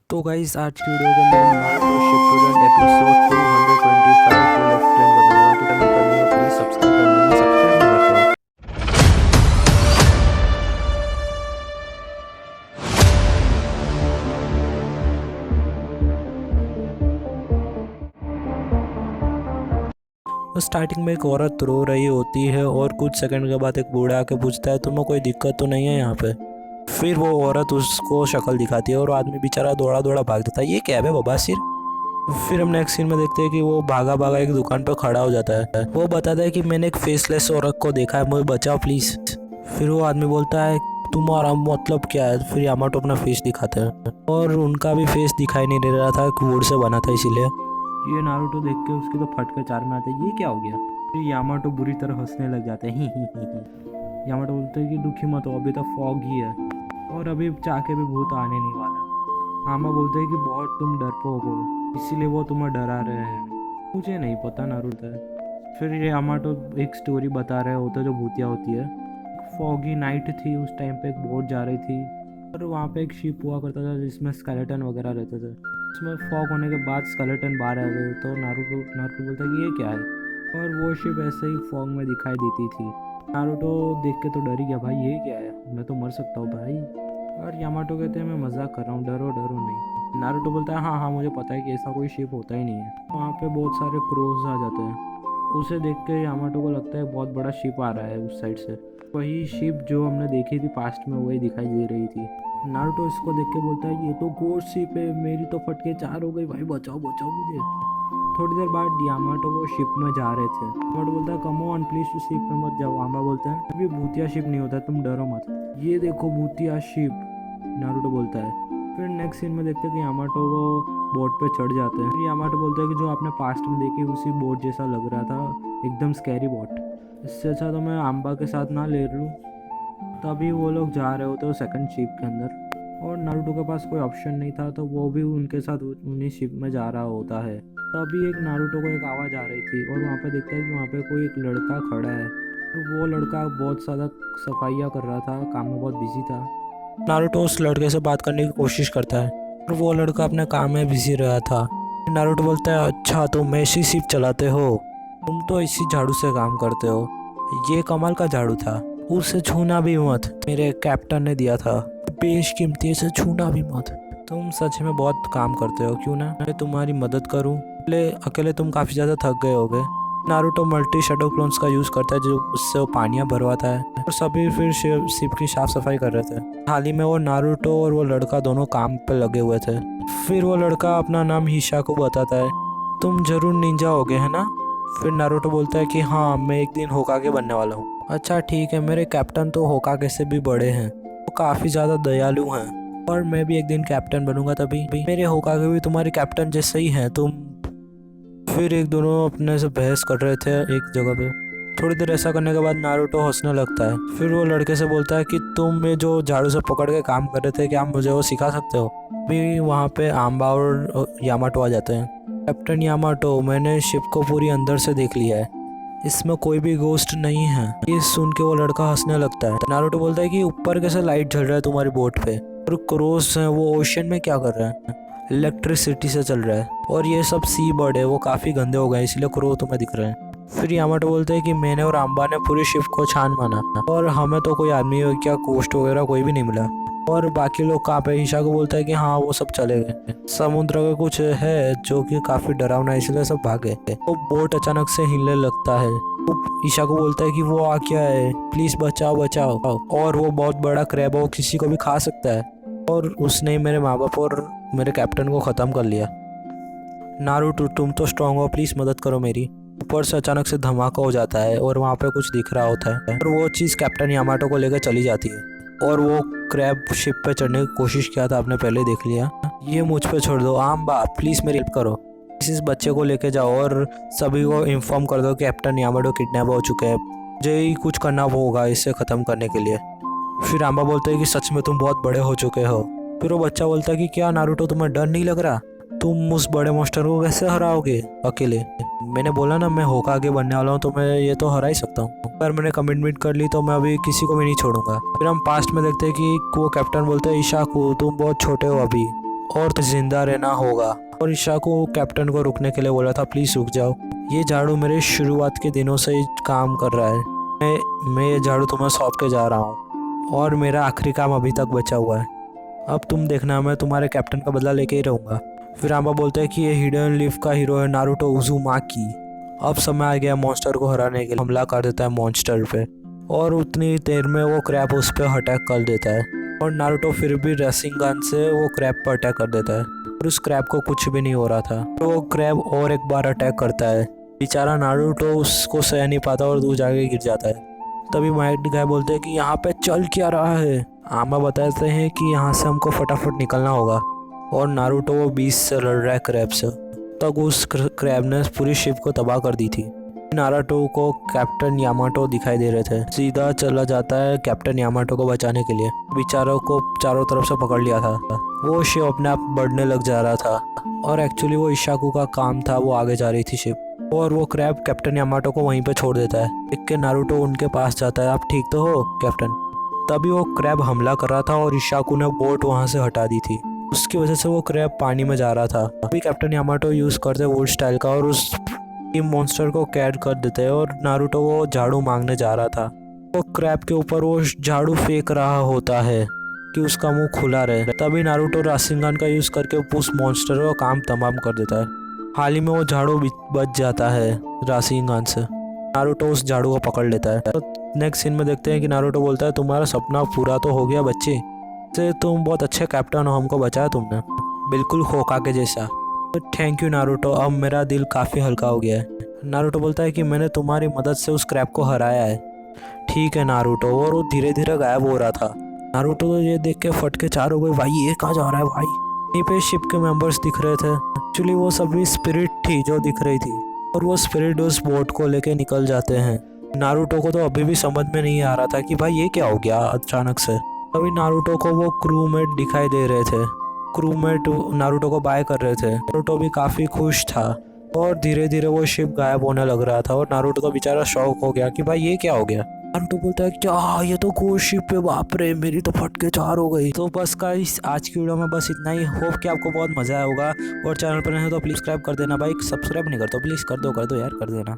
तो गाइस आज की वीडियो के अंदर हम नारुतो शिपुडन एपिसोड 225 को एक्सप्लेन करने वाला हूं। तो चैनल पर नए हो प्लीज सब्सक्राइब कर देना, सब्सक्राइब नहीं करते हो। तो स्टार्टिंग में एक औरत रो रही होती है और कुछ सेकंड के बाद एक बूढ़ा आके पूछता है तुम्हें कोई दिक्कत तो नहीं है यहाँ पे। फिर वो औरत उसको शक्ल दिखाती है और आदमी बेचारा दौड़ा दौड़ा भाग जाता है। ये क्या है बबासिर। फिर हम नेक्स्ट सीन में देखते हैं कि वो भागा भागा एक दुकान पर खड़ा हो जाता है। वो बताता है कि मैंने एक फेसलेस औरत को देखा है, मुझे बचाओ प्लीज। फिर वो आदमी बोलता है तुम्हारा मतलब क्या है। फिर यामाटो अपना फेस दिखाता है और उनका भी फेस दिखाई नहीं दे रहा था, वुड से बना था इसीलिए। ये नारुतो देख के उसके तो फट कर चार में आते हैं, ये क्या हो गया। फिर यामाटो बुरी तरह हंसने लग जाते हैं ही। यामाटो बोलते हैं कि दुखी मत हो, अभी तो फॉग ही है और अभी चाके भी भूत आने नहीं वाला। आमा बोलते हैं कि बहुत तुम डरपोक हो इसीलिए वो तुम्हें डरा रहे हैं। मुझे नहीं पता नारुतो है। फिर ये यामाटो एक स्टोरी बता रहे होते जो भूतिया होती है। फॉगी नाइट थी, उस टाइम पे एक बोट जा रही थी और वहाँ पे एक शिप हुआ करता था जिसमें स्केलेटन वगैरह रहते थे। उसमें फॉग होने के बाद स्केलेटन बाहर आ गए तो नारुतो बोलता है कि ये क्या है और वो शिप ऐसे ही फॉग में दिखाई देती थी। नारुतो देख के तो डर ही गया, भाई ये क्या है, मैं तो मर सकता हूँ भाई। और यामाटो कहते हैं मैं मजाक कर रहा हूँ, डरो डरो नहीं। नारुतो बोलता है हाँ हाँ मुझे पता है कि ऐसा कोई शिप होता ही नहीं है। वहाँ पे बहुत सारे क्रोज आ जाते हैं। उसे देख के यामाटो को लगता है बहुत बड़ा शिप आ रहा है उस साइड से। वही शिप जो हमने देखी थी पास्ट में वही दिखाई दे रही थी। नारुतो इसको देख के बोलता है ये तो गोस्ट शिप है, मेरी तो फटके चार हो गई भाई, बचाओ बचाओ मुझे। थोड़ी देर बाद यामाटो वो शिप में जा रहे थे। यामाटो बोलता है कम ऑन प्लीज टू शिप में मत जाओ। आमा बोलता है अभी भूतिया शिप नहीं होता, तुम डरो मत, ये देखो भूतिया शिप, नारुतो बोलता है। फिर नेक्स्ट सीन में देखते हैं कि यामाटो वो बोट पे चढ़ जाते हैं। फिर यामाटो बोलता है कि जो आपने पास्ट में देखी उसी बोट जैसा लग रहा था, एकदम स्कैरी बोट, इससे अच्छा तो मैं आम्बा के साथ ना ले लूँ। तभी वो लोग जा रहे होते हैं सेकंड शिप के अंदर और नारुतो के पास कोई ऑप्शन नहीं था तो वो भी उनके साथ उन्हीं शिप में जा रहा होता है। तभी एक नारुतो को एक आवाज़ आ रही थी और वहाँ पे देखता है कि वहाँ पे कोई एक लड़का खड़ा है और वो लड़का बहुत ज़्यादा सफाइयाँ कर रहा था, काम में बहुत बिजी था। नारुतो उस लड़के से बात करने की कोशिश करता है और वो लड़का अपने काम में बिजी रहा था। नारुतो बोलता है अच्छा तुम ऐसी शिप चलाते हो, तुम तो इसी झाड़ू से काम करते हो, ये कमाल का झाड़ू था, उसे छूना भी मत, मेरे कैप्टन ने दिया था, बेशकीमती, से छूना भी मत। तुम सच में बहुत काम करते हो, क्यों ना मैं तुम्हारी मदद करूं। अकेले तुम काफ़ी ज़्यादा थक गए होगे। नारुतो मल्टी शेडो क्लोन्स का यूज़ करता है जो उससे वो पानियाँ भरवाता है और सभी फिर शिप की साफ सफाई कर रहे थे। हाल ही में वो नारुतो और वो लड़का दोनों काम पे लगे हुए थे। फिर वो लड़का अपना नाम हिशा को बताता है, तुम जरूर निंजा होगे है ना। फिर नारुतो बोलता है कि हाँ मैं एक दिन होकागे बनने वाला हूँ। अच्छा ठीक है, मेरे कैप्टन तो होकागे से भी बड़े हैं, वो काफ़ी ज़्यादा दयालु हैं और मैं भी एक दिन कैप्टन बनूंगा, तभी मेरे होकागे भी तुम्हारे कैप्टन जैसे ही हैं तुम। फिर एक दोनों अपने से बहस कर रहे थे एक जगह पे। थोड़ी देर ऐसा करने के बाद नारुतो हंसने लगता है। फिर वो लड़के से बोलता है कि तुम ये जो झाड़ू से पकड़ के काम कर रहे थे, क्या आप मुझे वो सिखा सकते हो। भी वहाँ पे आम्बा और यामाटो आ जाते हैं। कैप्टन यामाटो, मैंने शिप को पूरी अंदर से देख लिया है, इसमें कोई भी गोस्ट नहीं है। ये सुन के वो लड़का हंसने लगता है। नारुतो बोलता है कि ऊपर कैसे लाइट जल रहा है तुम्हारी बोट पे और क्रोस है वो ओशन में क्या कर रहा है। इलेक्ट्रिसिटी से चल रहा है और ये सब सी बर्ड है, वो काफ़ी गंदे हो गए इसलिए क्रो तुम्हें दिख रहे हैं। फिर यामाटो बोलते हैं कि मैंने और आम्बा ने पूरी शिप को छान माना और हमें तो कोई आदमी क्या कोस्ट वगैरह कोई भी नहीं मिला। और बाकी लोग कहाँ पे। ईशा को बोलता है कि हाँ वो सब चले गए, समुद्र का कुछ है जो कि काफ़ी डरावना है इसलिए सब भागे। तो बोट अचानक से हिलने लगता है। तो ईशा को बोलता है कि वो आ क्या है, प्लीज़ बचाओ बचाओ, और वो बहुत बड़ा क्रैब है, वो किसी को भी खा सकता है और उसने ही मेरे माँ बाप और मेरे कैप्टन को ख़त्म कर लिया। नारुतो तुम तो स्ट्रांग हो, प्लीज़ मदद करो मेरी। ऊपर से अचानक से धमाका हो जाता है और वहाँ पे कुछ दिख रहा होता है और वो चीज़ कैप्टन यामाटो को लेकर चली जाती है और वो क्रैब शिप पे चढ़ने की कोशिश किया था, आपने पहले देख लिया। ये मुझ पे छोड़ दो आम्बा, प्लीज़ मेरी हेल्प करो, इस बच्चे को लेके जाओ और सभी को इन्फॉर्म कर दो कि कैप्टन यामाटो किडनैप हो चुके हैं, मुझे ही कुछ करना होगा इसे ख़त्म करने के लिए। फिर आम्बा बोलते हैं कि सच में तुम बहुत बड़े हो चुके हो। फिर वो बच्चा बोलता है कि क्या नारुतो तुम्हें डर नहीं लग रहा, तुम उस बड़े मास्टर को कैसे हराओगे अकेले। मैंने बोला ना मैं होकागे बनने वाला हूँ तो मैं ये तो हरा ही सकता हूँ, अगर मैंने कमिटमेंट कर ली तो मैं अभी किसी को भी नहीं छोड़ूंगा। फिर हम पास्ट में देखते हैं कि वो कैप्टन बोलते हैं ईशा को तुम बहुत छोटे हो अभी और जिंदा रहना होगा। और इशाकू कैप्टन को रुकने के लिए बोला था, प्लीज़ रुक जाओ, ये झाड़ू मेरे शुरुआत के दिनों से ही काम कर रहा है। मैं ये झाड़ू तुम्हें सौंप के जा रहा हूँ और मेरा आखिरी काम अभी तक बचा हुआ है। अब तुम देखना, मैं तुम्हारे कैप्टन का बदला लेके ही रहूँगा। फिर आंबा बोलते हैं कि ये हिडन लीफ का हीरो है नारुतो उज़ुमाकी। अब समय आ गया मॉन्स्टर को हराने के लिए। हमला कर देता है मॉन्स्टर पे और उतनी देर में वो क्रैब उस पर अटैक कर देता है और नारुतो फिर भी रेसिंग गन से वो क्रैब पर अटैक कर देता है और उस क्रैब को कुछ भी नहीं हो रहा था। तो वो क्रैब और एक बार अटैक करता है। बेचारा नारुतो उसको सह नहीं पाता और दूर जाके गिर जाता है। तभी माइट गाय बोलते हैं कि यहाँ पे चल क्या रहा है। आमा बताते हैं कि यहाँ से हमको फटाफट निकलना होगा और नारुतो वो बीच से लड़ रहा है क्रैब से। तब उस क्रैब ने पूरी शिप को तबाह कर दी थी। नारुतो को कैप्टन यामाटो दिखाई दे रहे थे। सीधा चला जाता है कैप्टन यामाटो को बचाने के लिए। बेचारों को चारों तरफ से पकड़ लिया था। वो शिप अपने आप बढ़ने लग जा रहा था और एक्चुअली वो इशाकू का काम था, वो आगे जा रही थी शिप। और वो क्रैब कैप्टन यामाटो को वहीं पे छोड़ देता है। देख के नारुतो उनके पास जाता है, आप ठीक तो हो कैप्टन? तभी वो क्रैब हमला कर रहा था और इशाकू ने बोट वहाँ से हटा दी थी। उसकी वजह से वो क्रैब पानी में जा रहा था। अभी कैप्टन यामाटो यूज़ करते वुड स्टाइल का और उस मॉन्स्टर को कैद कर देते हैं और नारुतो वो झाड़ू मांगने जा रहा था। वो क्रैब के ऊपर वो झाड़ू फेंक रहा होता है कि उसका मुंह खुला रहे। तभी नारुतो राशिंगन का यूज़ करके उस मॉन्स्टर का काम तमाम कर देता है। हाल ही में वो झाड़ू बच जाता है राशिंगन से। नारुतो उस झाड़ू को पकड़ लेता है। तो नेक्स्ट सीन में देखते हैं कि नारुतो बोलता है, तुम्हारा सपना पूरा तो हो गया बच्चे, से तुम बहुत अच्छे कैप्टन हो, हमको बचाया तुमने, बिल्कुल होकागे जैसा। थैंक यू नारुतो, अब मेरा दिल काफ़ी हल्का हो गया है। नारुतो बोलता है कि मैंने तुम्हारी मदद से उस क्रैब को हराया है। ठीक है नारुतो। और वो धीरे धीरे गायब हो रहा था। नारुतो तो ये देख के फट के चार हो गए, भाई ये कहाँ जा रहा है भाई। यहीं पे शिप के मेंबर्स दिख रहे थे। एक्चुअली वो सभी स्पिरिट थी जो दिख रही थी और वो स्पिरिट उस बोट को लेके निकल जाते हैं। नारुतो को तो अभी भी समझ में नहीं आ रहा था कि भाई ये क्या हो गया अचानक से। तभी नारुतो को वो क्रूमेट दिखाई दे रहे थे। क्रूमेट नारुतो को बाय कर रहे थे। नारुतो भी काफ़ी खुश था और धीरे धीरे वो शिप गायब होने लग रहा था और नारुतो तो बेचारा शॉक हो गया कि भाई ये क्या हो गया। नारुतो बोलता है क्या ये तो घोस्ट शिप है, बाप रे मेरी तो फट के चार हो गई। तो बस गाइस आज की वीडियो में बस इतना ही। होप कि आपको बहुत मज़ा आया होगा और चैनल पर नहीं हो तो प्लीज़ सब्सक्राइब कर देना भाई। सब्सक्राइब नहीं करते प्लीज़ कर दो यार, कर देना।